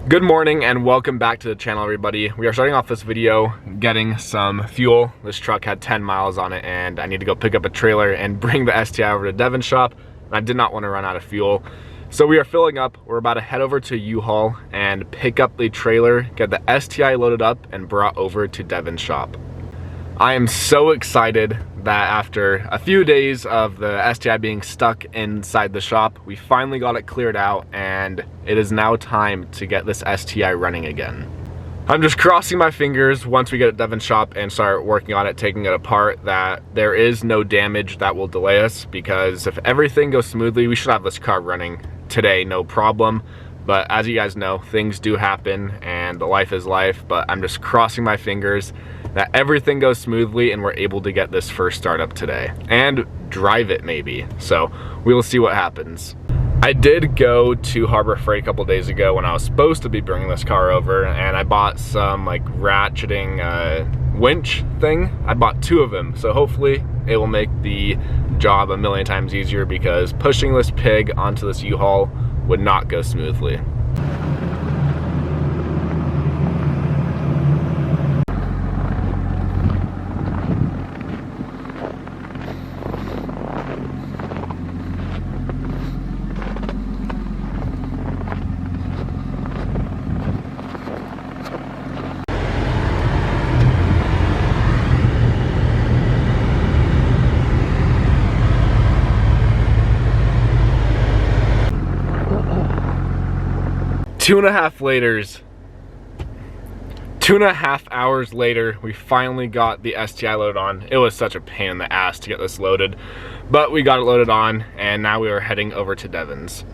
Good morning and welcome back to the channel, everybody. We are starting off this video getting some fuel. This truck had 10 miles on it and I need to go pick up a trailer and bring the STI over to Devin's shop. And I did not want to run out of fuel. So we are filling up. We're about to head over to U-Haul and pick up the trailer, get the STI loaded up and brought over to Devin's shop. I am so excited that after a few days of the STI being stuck inside the shop, we finally got it cleared out and it is now time to get this STI running again. I'm just crossing my fingers once we get at Devin's shop and start working on it, taking it apart, that there is no damage that will delay us, because if everything goes smoothly, we should have this car running today, no problem. But as you guys know, things do happen and life is life, but I'm just crossing my fingers that everything goes smoothly and we're able to get this first startup today and drive it maybe. So we will see what happens. I did go to Harbor Freight a couple days ago when I was supposed to be bringing this car over, and I bought some like ratcheting winch thing. I bought 2 of them, so hopefully it will make the job a million times easier, because pushing this pig onto this U-Haul would not go smoothly. Two and a half hours later, we finally got the STI loaded on. It was such a pain in the ass to get this loaded, but we got it loaded on, and now we are heading over to Devin's.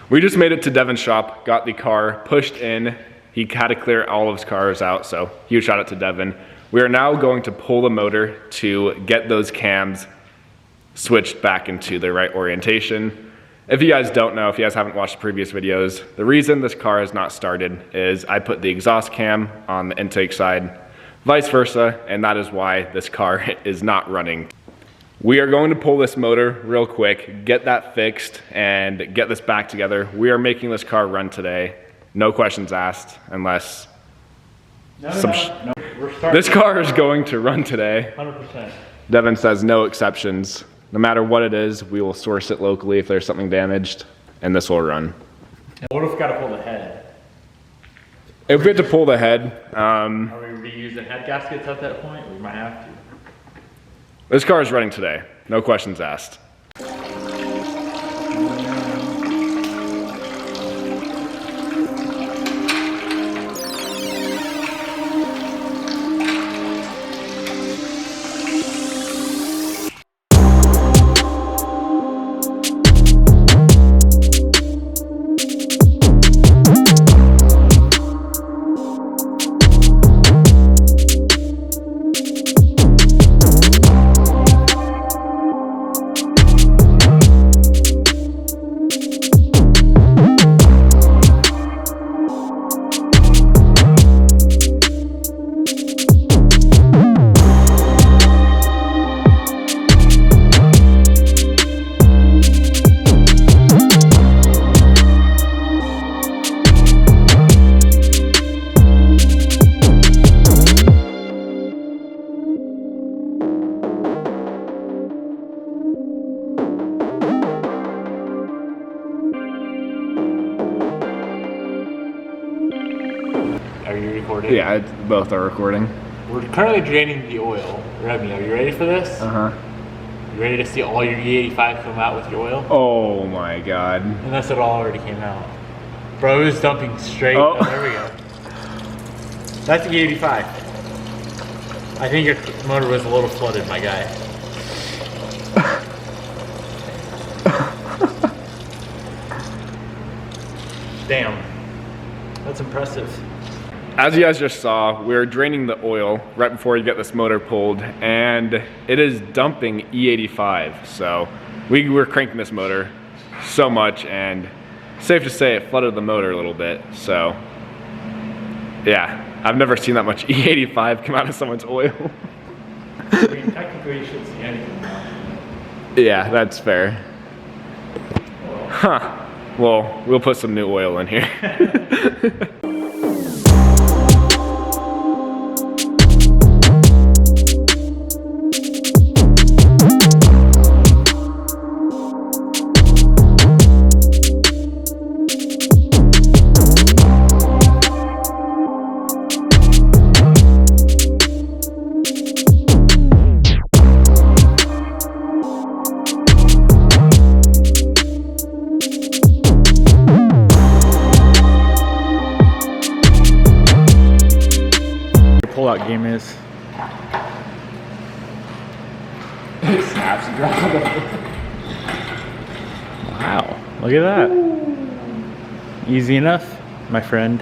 We just made it to Devin's shop, got the car pushed in. He had to clear all of his cars out, so huge shout out to Devin. We are now going to pull the motor to get those cams switched back into the right orientation. If you guys don't know, if you guys haven't watched the previous videos, the reason this car has not started is I put the exhaust cam on the intake side, vice versa, and that is why this car is not running. We are going to pull this motor real quick, get that fixed, and get this back together. We are making this car run today. No questions asked, unless this car is going to run today. 100%. Devin says no exceptions. No matter what it is, we will source it locally if there's something damaged, and this will run. What if we gotta pull the head? If we have to pull the head, are we reusing head gaskets at that point? We might have to. This car is running today. No questions asked. 'Are you recording? Yeah, both are recording. We're currently draining the oil. Remmy, are you ready for this? Uh-huh. You ready to see all your E85 come out with your oil? Oh my god. Unless it all already came out. Bro, it was dumping straight. Oh. Oh, there we go. That's E85. I think your motor was a little flooded, my guy. Damn. That's impressive. As you guys just saw, we're draining the oil right before you get this motor pulled, and it is dumping E85. So we were cranking this motor so much, and safe to say it flooded the motor a little bit. So yeah, I've never seen that much E85 come out of someone's oil. I mean, technically you shouldn't see anything now. Yeah, that's fair. Huh. Well, we'll put some new oil in here. Pull-out game is. Snaps and drops. Wow, look at that. Easy enough, my friend.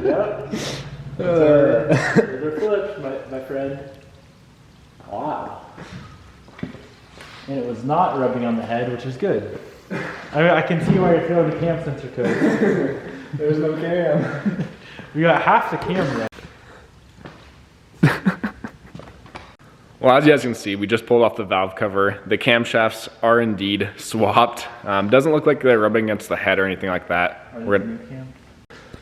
Yep. Those are flips, my friend. Wow. And it was not rubbing on the head, which is good. I mean, I can see why you're throwing the cam sensor code. There's no cam. We got half the camera. Well, as you guys can see, we just pulled off the valve cover. The camshafts are indeed swapped. Doesn't look like they're rubbing against the head or anything like that.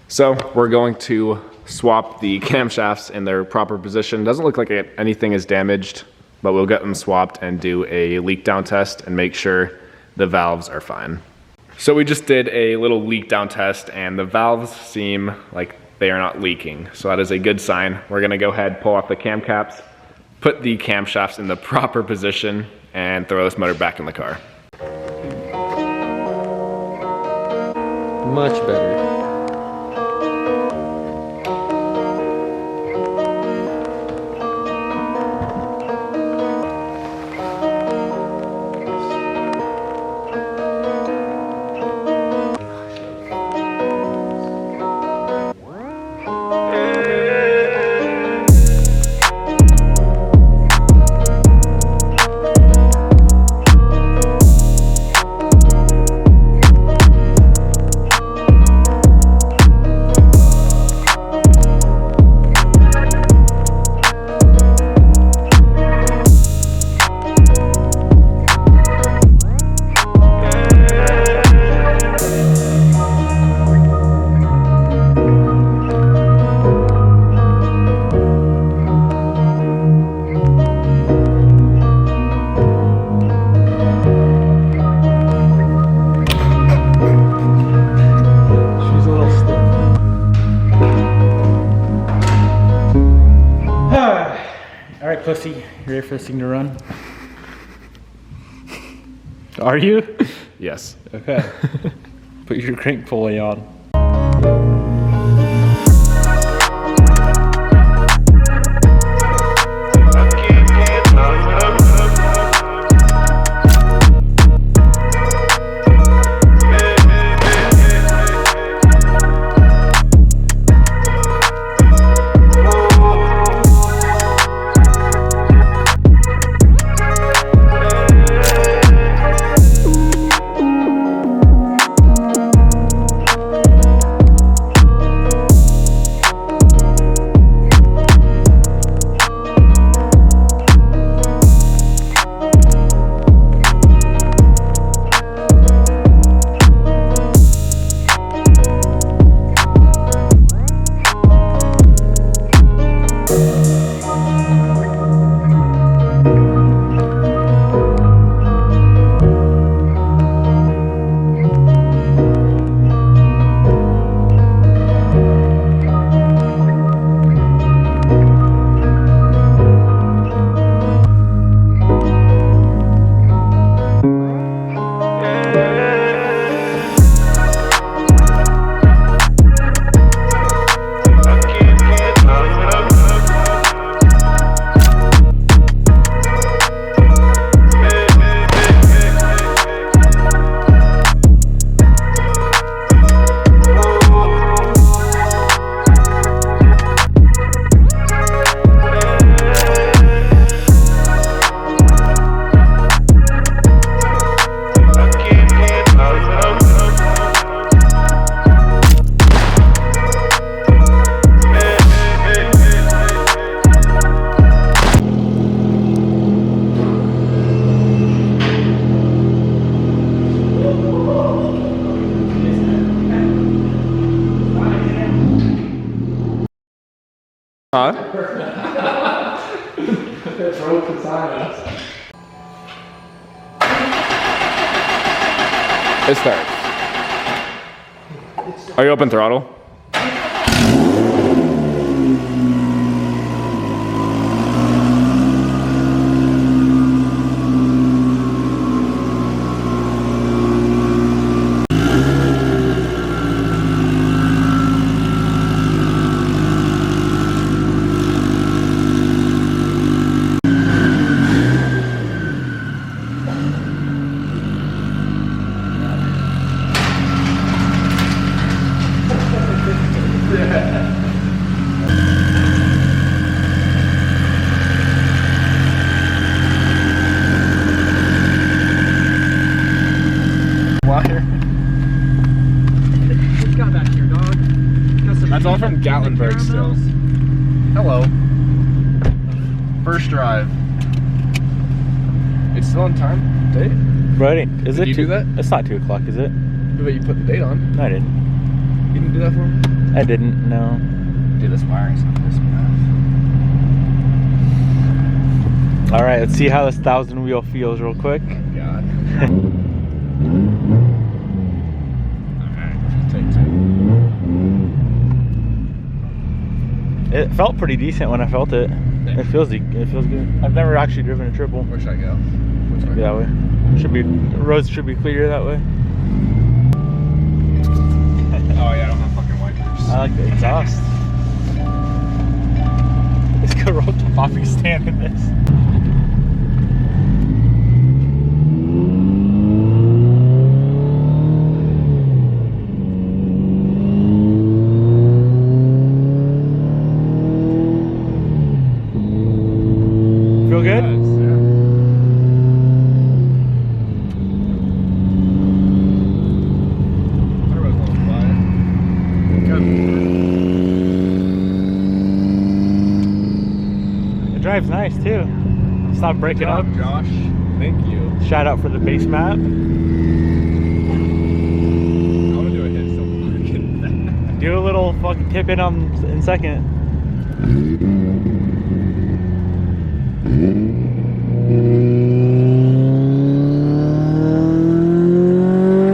So we're going to swap the camshafts in their proper position. Doesn't look like anything is damaged, but we'll get them swapped and do a leak down test and make sure the valves are fine. So we just did a little leak down test and the valves seem like they are not leaking. So that is a good sign. We're gonna go ahead, pull off the cam caps, put the camshafts in the proper position, and throw this motor back in the car. Much better. Alright, pussy, you ready for this thing to run? Are you? Yes. Okay. Put your crank pulley on. Huh? It's rope beside us. It starts. Are you open throttle? What you got back here, dog? That's all from Gatlinburg still. Hello. First drive. It's still on time? Date? Ready? Is Did it you do that? It's not 2 o'clock, is it? But you put the date on. No, I didn't. You didn't do that for me? I didn't, no. Dude, this wiring's not pissing me off. Alright, let's see how this 1,000 wheel feels real quick. Oh, God. Alright, take two. It felt pretty decent when I felt it. It feels good. I've never actually driven a triple. Where should I go? Which way? That way. Roads should be clear that way. Oh yeah, I don't have fucking wipers. I like the exhaust. Let's go roll the coffee stand in this. Feel good? Yes, It drives nice too. It's not breaking up. Josh. Thank you. Shout out for the base map. I want to do a hit so fucking Do a little fucking tip in in second.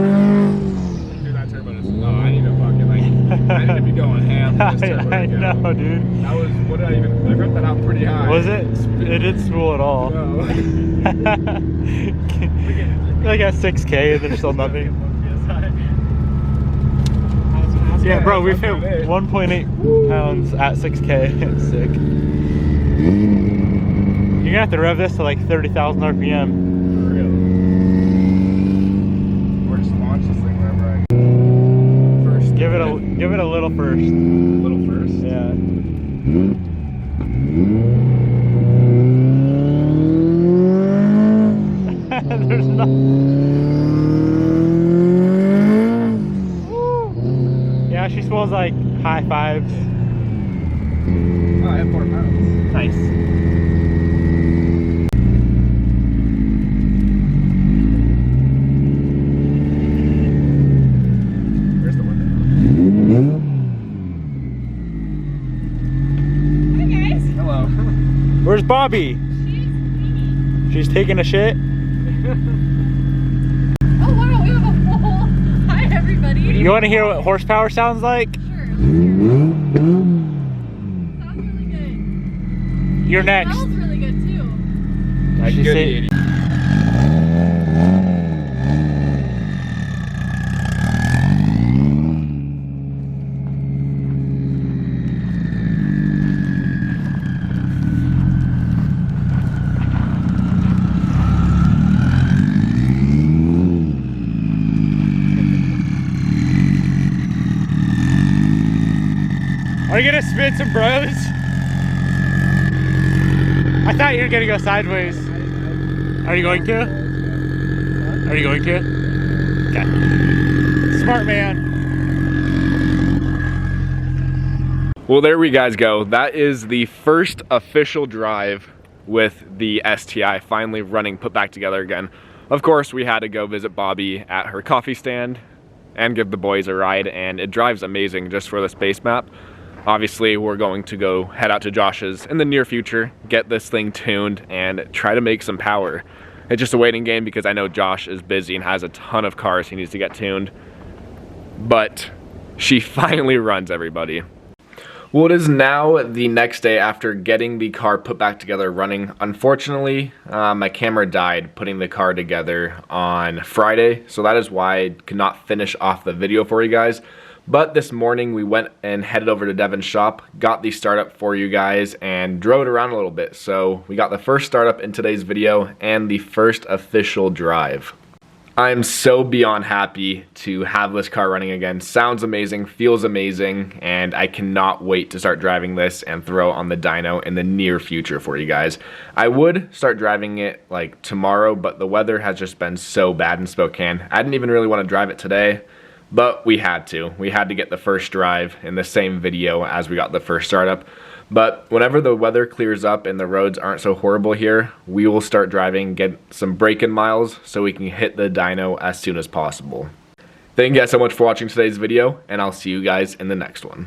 Dude, that turbo is. Oh, I need to fucking like. I need to be going ham. With this turbo I again. know, dude. That was. What did I even? I ripped that out pretty high. Was it? It didn't spool at all. No. Like at 6K and there's still nothing. Yeah, bro, we've hit 1.8 pounds at 6K. It's sick. You're gonna have to rev this to like 30,000 RPM. Really? Or just launch this thing wherever I first. Give it a little first. Little first. Yeah. There's no. Yeah, she smells like high fives. Oh, I have 4 pounds. Nice. Where's the window? Hi guys. Hello. Where's Bobby? She's taking a shit. Oh wow, we have a full. Hi everybody. You want to hear what horsepower sounds like? Sure. Sounds really good. You're It next. smells really good too. I She can said- get Are you gonna spin some bros? I thought you were gonna go sideways. Are you going to? Are you going to? Okay. Smart man. Well, there we guys go. That is the first official drive with the STI finally running, put back together again. Of course, we had to go visit Bobby at her coffee stand and give the boys a ride, and it drives amazing just for this base map. Obviously, we're going to go head out to Josh's in the near future, get this thing tuned, and try to make some power. It's just a waiting game because I know Josh is busy and has a ton of cars he needs to get tuned. But she finally runs, everybody. Well, it is now the next day after getting the car put back together running. Unfortunately, my camera died putting the car together on Friday, so that is why I could not finish off the video for you guys. But this morning we went and headed over to Devin's shop, got the startup for you guys, and drove it around a little bit. So we got the first startup in today's video and the first official drive. I'm so beyond happy to have this car running again. Sounds amazing, feels amazing, and I cannot wait to start driving this and throw on the dyno in the near future for you guys. I would start driving it like tomorrow, but the weather has just been so bad in Spokane. I didn't even really want to drive it today, but we had to. We had to get the first drive in the same video as we got the first startup. But whenever the weather clears up and the roads aren't so horrible here, we will start driving, get some break-in miles so we can hit the dyno as soon as possible. Thank you guys so much for watching today's video, and I'll see you guys in the next one.